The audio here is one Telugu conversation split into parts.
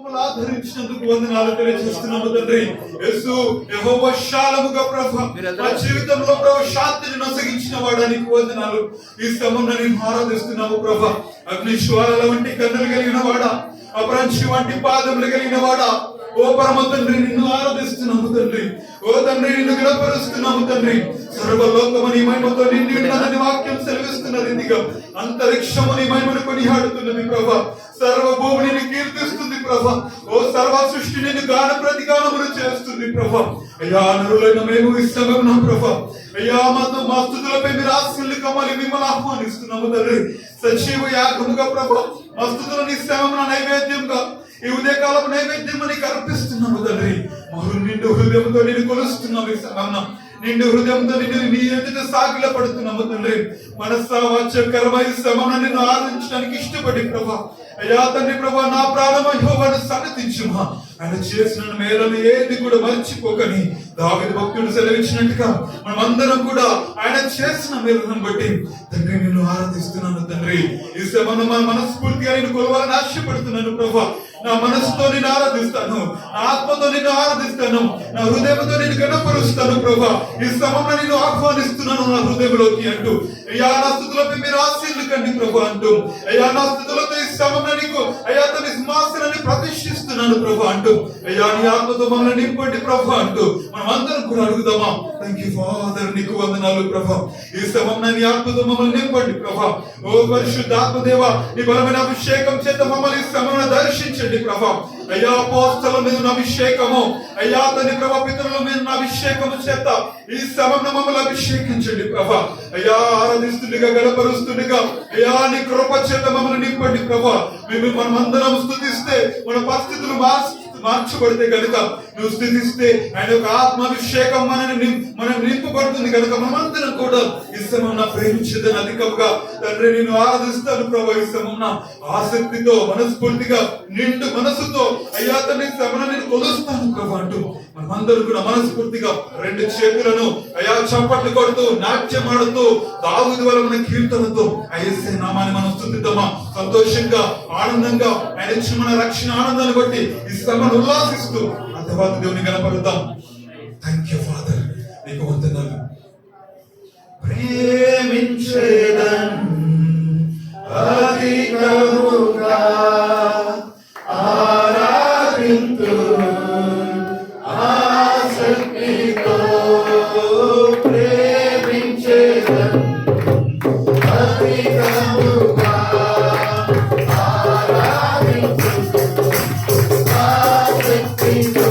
మమ్మల్ని ఆదరించినందుకు వందనాలు తెలియజేస్తున్నాము తండ్రి. యేసు యెహోవా షాలోముగా ప్రభువా మా జీవితంలో ప్రభు శాంతిని నొసగించిన వాడానికి వందనాలు. ఈ సమయంలో నేను ఆరాధిస్తున్నాము ప్రభువా. అగ్ని జ్వాలల వంటి కన్నులు కలిగిన వాడా, అపరంచి వంటి పాదములు కలిగిన వాడా, ఓ పరమ తండ్రి నిన్ను ఆరాధిస్తున్నాము తండ్రి. ఓ తండ్రి నిన్ను గణపరుస్తున్నాము తండ్రి. సర్వలోకము నీ మహిమతో నిండి ఉన్నదని వాక్యం సెలవిస్తున్న రీతిగా అంతరిక్షము నీ మహిమను కొనియాడుతున్నది ప్రభా. సర్వ భూమి నిన్ను కీర్తిస్తుంది ప్రభా. ఓ సర్వ సృష్టి నిన్ను గాన ప్రతిగానములు చేస్తుంది ప్రభా. అయ్యా నరులైన మేము ఇష్టమేనా ప్రభా. అయ్యా మాతో మా స్తుతులపై మీరు ఆశీర్లు కమ్మని మిమ్మల్ని ఆహ్వానిస్తున్నాము తండ్రి. సజీవ యాగముగా ప్రభా మా స్తుతులు నీ సేవమున నైవేద్యంగా ఈ ఉదయకాలపు నైవేద్యం నీకు అర్పిస్తున్నాము తండ్రి. నిండు హృదయంతో నేను కొలుస్తున్నాము. ఈ సమయం నిండు హృదయంతో నీ ఎదుట సాగిల పడుతున్నాము తండ్రి. మనస్సా వాచ్యకరమై సమయం నిన్ను ఆరాధించడానికి ఇష్టపడి ప్రభా. అయ్యా తండ్రి ప్రభా నా ప్రాణమా యెహోవాను సన్నతించుమా. ఆయన చేసిన మేలను ఏది కూడా మర్చిపోకని దావీదు భక్తుడు సెలవిచ్చినట్టుగా మనమందరం కూడా ఆయన చేసిన మేలను బట్టి తండ్రి నిన్ను ఆరాధిస్తున్నాను తండ్రి. ఈ సమయంలో మన మనస్ఫూర్తిగా నేను కొలవాలని ఆశపడుతున్నాను ప్రభా. నా మనసుతో నేను ఆరాధిస్తాను, నా ఆత్మతో నిన్ను ఆరాధిస్తాను, నా హృదయంతో నేను గణపరుస్తాను ప్రభా. ఈ సమయంలో నేను ఆహ్వానిస్తున్నాను నా హృదయంలోకి అంటూ అయ్యా నా స్తుతులపై మీరు ఆశీర్లు కండి ప్రభా అంటూ అయ్యా నా స్తుతులతో ఈ సమయంలో నీకు అయ్యా తన సింహాసనాన్ని ప్రతిష్ఠిస్తున్నాను ప్రభా అంటూ అయ్యా నీ ఆత్మతో మమ్మల్ని నింపండి ప్రభా అంటూ మనం అందరం కూడా అడుగుదామా. థ్యాంక్ యూ ఫాదర్, నీకు వందనాలు ప్రభా. ఈ సమయంలో నీ ఆత్మతో మమ్మల్ని నింపండి ప్రభా. ఓ పరిశుద్ధాత్మ దేవా నీ బలమైన అభిషేకం చేత మమ్మల్ని ఈ సమయంలో దర్శించండి ప్రభా. అయ్యా అపోస్తలుల మీద ఉన్న అభిషేకము, అయ్యా తండ్రి ప్రభా పితరుల మీద ఉన్న అభిషేకము చేత ఈ సమయంలో మమ్మల్ని అభిషేకించండి ప్రభా. అయ్యా ఆరాధిస్తుండగా గణపరుస్తుండగా అయ్యా నీ కృప చేత మమ్మల్ని నింపండి ప్రభా. మేము మనమందరం స్తుతిస్తే మన పరిస్థితులు మార్చబడితే కనుక నువ్వు స్థితిస్తే ఆయన యొక్క ఆత్మాభిషేకం మనం నింపబడుతుంది కనుక మనమందరం కూడా ఈ సమయం ప్రేమించేదని అధికంగా తండ్రి నేను ఆరాధిస్తాను ప్రభా. ఈ సమయం ఆసక్తితో మనస్ఫూర్తిగా నిండు మనసుతో అయ్యా తండ్రి సమయం నేను కొలుస్తాను ప్రభా అంటూ మనమందరూ కూడా మనస్ఫూర్తిగా రెండు చేతులను అయ్యా చప్పట్లు కొడుతూ నాట్యం ఆడుతూ దావీదు వలె మన కీర్తనతో యేసయ్య నామాన్ని మనం స్తుతిద్దామా. సంతోషంగా ఆనందంగా ఆయన ఇచ్చిన మన రక్షణ ఆనందాన్ని బట్టి ఈ సమయం ఉల్లాసిస్తూ ఆ తర్వాత దేవుని కనపడుతాం. థ్యాంక్ యూ ఫాదర్, నీకు వందనాలు. ప్రేమించేదన్ అధికముగా ఆరాధింతు ఆసక్తితో ప్రేమించేదన్ అధికముగా ఆరాధింతు ఆసక్తితో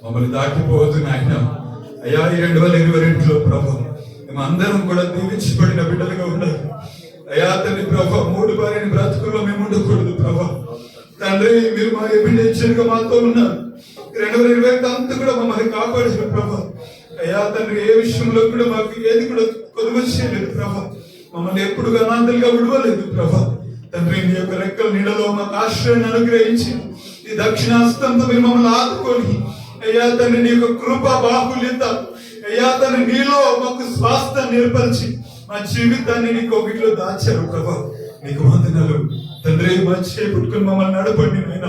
మమ్మల్ని దాటిపోవద్దు నాయన. అయ్యా, ఈ 2022లో ప్రభు మేమందరం కూడా దీవించబడిన బిడ్డలుగా ఉండాలి. అయ్యా తండ్రి ప్రభు, 3 భార్యని బ్రతుకుల్లో మేము ఉండకూడదు ప్రభు. తండ్రి, మీరు మా ఎవిడెన్షియల్గా మాతో ఉన్నారు. 2020 అంతా కూడా మమ్మల్ని కాపాడారు ప్రభు. అయ్యా తండ్రి, ఏ విషయంలో కూడా మాకు ఏది కూడా కొలువ చేయలేదు ప్రభు. మమ్మల్ని ఎప్పుడు అనాథలుగా విడవలేదు ప్రభు. తండ్రి, నీ యొక్క రెక్కల నీడలో మాకు ఆశ్రయాన్ని అనుగ్రహించి ఈ దక్షిణాస్తంతో మీరు మమ్మల్ని ఆదుకొని అయ్యా తండ్రి, నీ యొక్క కృప బాహుల్యత అయ్యా తండ్రి, నీలో మాకు స్వాస్థ్యాన్ని ఏర్పరిచి మా జీవితాన్ని నీ కోగిట్లో దాచారు ప్రభా. నీకు వందనాలు తండ్రి. మా చేపట్టుకుని మమ్మల్ని నడపండి నాయన.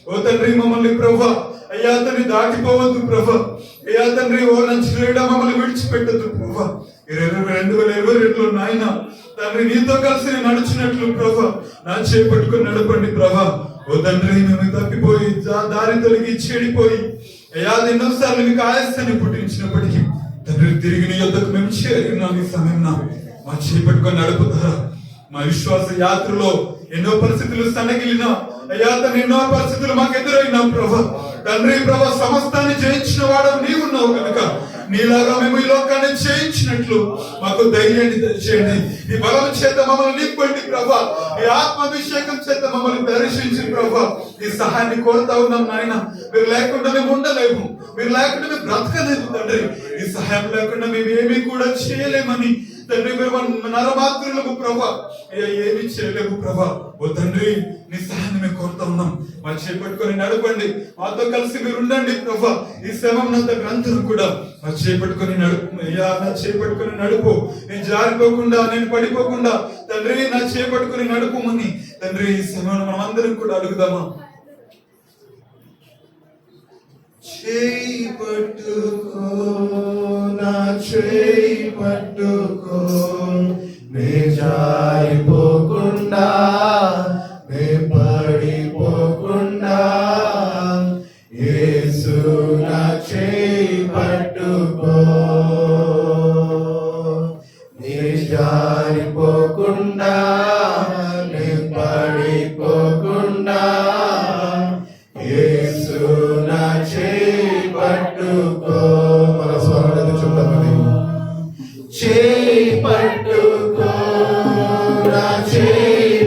ఓ తండ్రి, మమ్మల్ని ప్రభా అయ్యా తండ్రి దాటిపోవద్దు ప్రభా. అయ్యా తండ్రి, ఓ నంచులేడా మమ్మల్ని విడిచిపెట్టద్దు ప్రభా. 2022లో నాయన తండ్రి, నీతో కలిసి నేను నడుచున్నట్లు ప్రభా నా చేపట్టుకుని నడపండి ప్రభా. ఓ తండ్రి, మేము తప్పిపోయి దారి తొలగి చెడిపోయి అయ్యా ఎన్నోసార్లు మీకు ఆయాసాన్ని పుట్టించినప్పటికీ తండ్రి, తిరిగి నీ యొద్దకు మేము చేరినాం. ఈ సమయం మా చేపట్టుకొని నడుపుతారా? మా విశ్వాస యాత్రలో ఎన్నో పరిస్థితులు సన్నగిలినా అయ్యా తండ్రి, ఎన్నో పరిస్థితులు మాకు ఎదురైనా ప్రభా. తండ్రి ప్రభా, సమస్తాన్ని జయించిన వాడు నీవున్నావు కనుక నీలాగా మేము ఈ లోకాన్ని జయించినట్లు మాకు ధైర్యాన్ని తెచ్చేయండి. ఈ బలం చేత మమ్మల్ని నింపండి ప్రభా. ఈ ఆత్మాభిషేకం చేత మమ్మల్ని దర్శించి ప్రభా ఈ సహాయాన్ని కోరుతా ఉన్నాం నాయన. మీరు లేకుండా మేము ఉండలేము, మీరు లేకుండా మేము బ్రతకలేము తండ్రి. ఈ సహాయం లేకుండా మేము ఏమీ కూడా చేయలేమని తండ్రి, మేము నరమాత్రులకు ప్రభా ఏమి చేయలేము ప్రభా. ఓ తండ్రి, నీ సహాయాన్ని మేము కోరుతా ఉన్నాం. మా చేపట్టుకొని నడపండి, మాతో కలిసి మీరు ఉండండి ప్రభా. ఈ శ్రమంత గ్రంథం కూడా మా చేపట్టుకొని నడుపు అయ్యా, నా చేపట్టుకొని నడుపు. నేను జారిపోకుండా, నేను పడిపోకుండా తండ్రి నా చేపట్టుకొని నడుపుమని తండ్రి ఈ శ్రమను మనం అందరం కూడా అడుగుదామా? చేయి పట్టుకో, నా చేయి పట్టుకో, నే జారిపోకుండా, నే పడిపోకుండా, యేసు నా చేయి పట్టుకో, నే జారిపోకుండా, నే పడిపోకుండా, యేసు నా చేయి పట్టుకో. మన స్వరాన్ని చూద్దామని. చేయి పట్టుకో, నా చేయి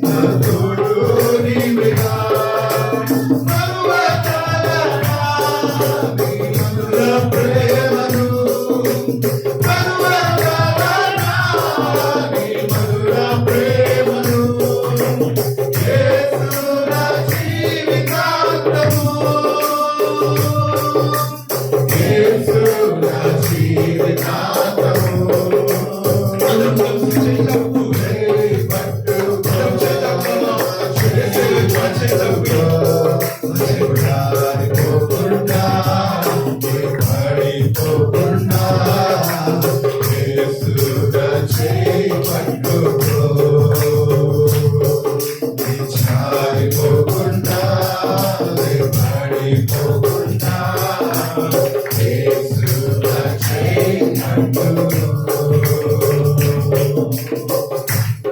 నా తోడు నీవేగా మరువజాలనా నీ మధుర ప్రేమను మరువజాలనా నీ మధుర ప్రేమను యేసు నా జీవితాంతము యేసు నా జీవితాంతము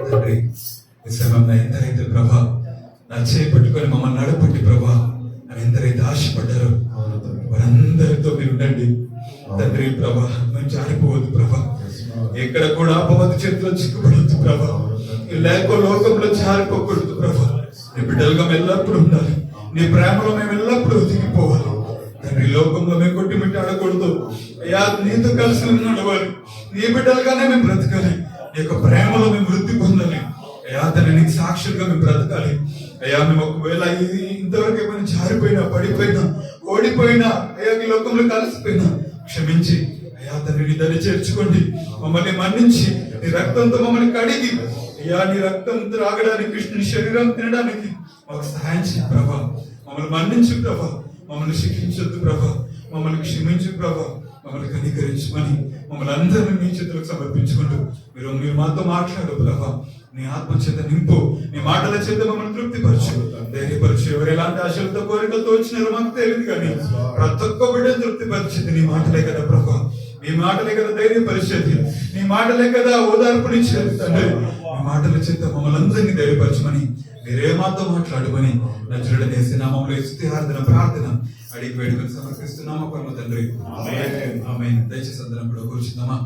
తండ్రి ఈ సమయంలో ఎంతరైతే ప్రభా నా చేపట్టుకొని మమ్మల్ని నడపండి ప్రభా అని ఎంతరైతే ఆశపడ్డారో వారందరితో మీరు ఉండండి తండ్రి ప్రభా మేము జారిపోవద్దు ప్రభా ఎక్కడ కూడా అపవాది చేతిలో చిక్కుపడద్దు ప్రభా ఈ లోకంలో జారిపోకూడదు ప్రభా నీ బిడ్డలుగా మేము ఎల్లప్పుడూ ఉండాలి నీ ప్రేమలో మేము ఎల్లప్పుడూ దిగిపోవాలి తండ్రి లోకంలో మేము కొట్టిమిట్టి ఆడకూడదు అయ్యా నీతో కలిసి నడవాలి నీ బిడ్డలుగానే మేము బ్రతకాలి నీ యొక్క ప్రేమలో మేము వృద్ధి పొందాలి అయ్యా తండ్రి నీకు సాక్షులుగా మేము బ్రతకాలి అయ్యా మేము ఒకవేళ ఇంతవరకు ఏమైనా జారిపోయినా పడిపోయినా ఓడిపోయినా అయ్యా ఈ లోకంలో కలిసిపోయినా క్షమించి అయ్యా తండ్రి నీ దరి చేర్చుకోండి మమ్మల్ని మన్నించి నీ రక్తంతో మమ్మల్ని కడిగి అయ్యా నీ రక్తం త్రాగడానికి కృష్ణుని శరీరం తినడానికి మాకు సహాయం చేయ ప్రభా మమ్మల్ని మన్నించు ప్రభా మమ్మల్ని శిక్షించొద్దు ప్రభా మమ్మల్ని క్షమించు ప్రభా మమ్మల్ని కనికరించమని మమ్మల్ని అందరినీ నీ చేతులకు సమర్పించుకుంటూ మీరు మాతో మాట్లాడు ప్రభా నీ ఆత్మ చేత నింపు నీ మాటల చేత మమ్మల్ని తృప్తిపరచు ధైర్యపరచు ఎవరు ఎలాంటి ఆశలతో కోరికలతో వచ్చినారో మాకు తెలియదు కానీ ప్రతి ఒక్క బిడ్డ తృప్తిపరిచేది నీ మాటలే కదా ప్రభా నీ మాటలే కదా ధైర్యపరిచేది నీ మాటలే కదా ఓదార్పునిచ్చేది తండ్రి నీ మాటల చేత మమ్మల్ని అందరినీ ధైర్యపరచమని మీరే మాతో మాట్లాడమని నజరుడైన యేసు నామములో స్తుతి ప్రార్థన అడిగి వేడుకలు సమర్పిస్తున్నామా పరమ తండ్రి ఆమేన్. దయచేసి అందరం కూడా కూర్చుందామా.